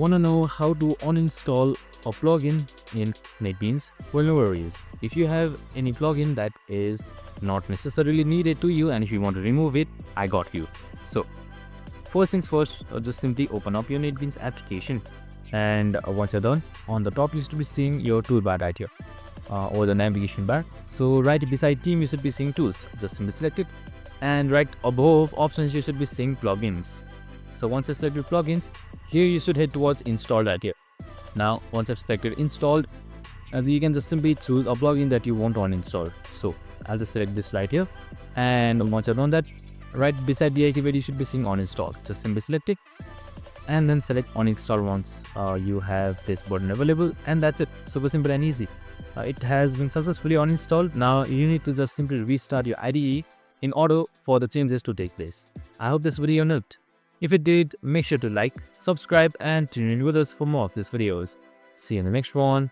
Want to know how to uninstall a plugin in NetBeans? Well, no worries. If you have any plugin that is not necessarily needed to you and if you want to remove it, I got you. So first things first, just simply open up your NetBeans application, and once you're done, on the top you should be seeing your toolbar right here, or the navigation bar. So right beside team you should be seeing tools. Just simply select it, and right above options you should be seeing plugins. So once I selected plugins, here you should head towards install right here. Now once I've selected installed, you can just simply choose a plugin that you want to uninstall. So I'll just select this right here, and once I've done that, right beside deactivate you should be seeing uninstall. Just simply select it and then select uninstall once you have this button available, and that's it. Super simple and easy. It has been successfully uninstalled. Now you need to just simply restart your IDE in order for the changes to take place. I hope this video helped. If it did, make sure to like, subscribe and tune in with us for more of these videos. See you in the next one.